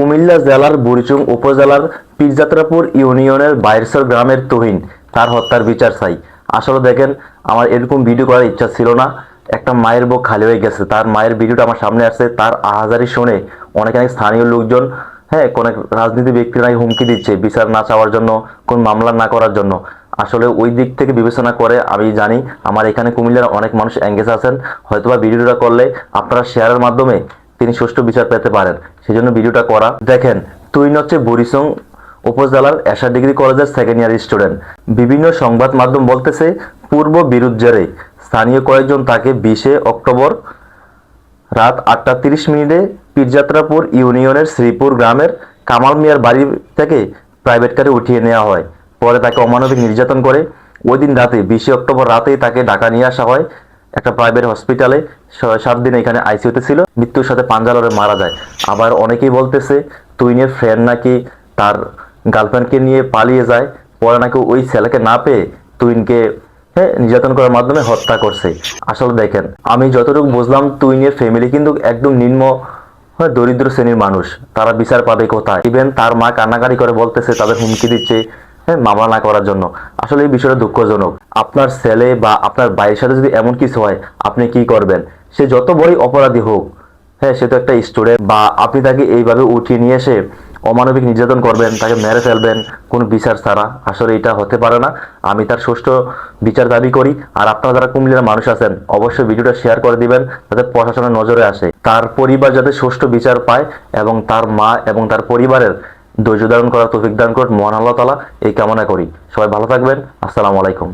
কুমিল্লা জেলার বুড়িচং উপজেলার পীরযাত্রাপুর ইউনিয়নের বাইরসর গ্রামের তুহিন তার হত্যার বিচার চাই। আসলে দেখেন, আমার এরকম ভিডিও করার ইচ্ছা ছিল না। একটা মায়ের বুক খালি হয়ে গেছে। তার মায়ের ভিডিওটা আমার সামনে আসছে, তার আহাজারি শুনে অনেক স্থানীয় লোকজন, হ্যাঁ, কোন রাজনীতি ব্যক্তিরাই হুমকি দিচ্ছে বিচার না চাওয়ার জন্য, কোন মামলা না করার জন্য। আসলে ওই দিক থেকে বিবেচনা করে আমি জানি আমার এখানে কুমিল্লার অনেক মানুষ এঙ্গেজ আছেন, হয়তোবা ভিডিওটা করলে আপনারা শেয়ারের মাধ্যমে তিনি সুষ্ঠু বিচার পেতে পারেন, সেজন্য ভিডিওটা করা। দেখেন, তুহিন হচ্ছে বুড়িচং উপজেলার এশা ডিগ্রি কলেজের সেকেন্ড ইয়ার স্টুডেন্ট। বিভিন্ন সংবাদ মাধ্যম বলতেছে পূর্ব বিরোধ জেরে স্থানীয় কয়েকজন তাকে 20 অক্টোবর রাত 8:30 পীরযাত্রাপুর ইউনিয়নের শ্রীপুর গ্রামের কামাল মিয়ার বাড়ি থেকে প্রাইভেট কারে উঠিয়ে নেওয়া হয়। পরে তাকে অমানবিক নির্যাতন করে। ওই দিন রাতে 20 অক্টোবর রাতেই তাকে ঢাকা নিয়ে আসা হয় একটা প্রাইভেট হসপিটালে। 7 দিন এখানে আইসিইউতে ছিল, মৃত্যুর সাথে পাঞ্জা লড়ে মারা যায়। আবার অনেকেই বলতেছে তুহিনের ফ্রেন্ড নাকি তার গার্লফ্রেন্ডকে নিয়ে পালিয়ে যায়, পরে নাকি ওই ছেলেকে না পেয়ে তুহিনকে, হ্যাঁ, নির্যাতন করার মাধ্যমে হত্যা করছে। আসলে দেখেন, আমি যতটুকু বুঝলাম তুহিনের ফ্যামিলি কিন্তু একদম নিম্ন, হ্যাঁ, দরিদ্র শ্রেণীর মানুষ। তারা বিচার পাবে কোথায়? ইভেন তার মা কান্নাকাটি করে বলতেছে তাদের হুমকি দিচ্ছে, হ্যাঁ, মামলা না করার জন্য। আসলে এই বিষয়টা দুঃখজনক। আপনার ছেলে বা আপনার ভাইয়ের সাথে যদি এমন কিছু হয়, আপনি কি করবেন? সে যত বড়ই অপরাধী হোক, হ্যাঁ, সে তো একটা স্টুডেন্ট। বা আপনি তাকে এইভাবে উঠিয়ে নিয়ে এসে অমানবিক নির্যাতন করবেন, তাকে মেরে ফেলবেন কোনো বিচার ছাড়া? আসলে এটা হতে পারে না। আমি তার সুষ্ঠু বিচার দাবি করি। আর আপনারা যারা কুমিল্লার মানুষ আছেন, অবশ্যই ভিডিওটা শেয়ার করে দিবেন যাতে প্রশাসনের নজরে আসে, তার পরিবার যাতে সুষ্ঠু বিচার পায় এবং তার মা এবং তার পরিবারের ধৈর্য ধারণ করার তৌফিক দান করুন মহান আল্লাহ তাআলা, এই কামনা করি। সবাই ভালো থাকবেন। আসসালামু আলাইকুম।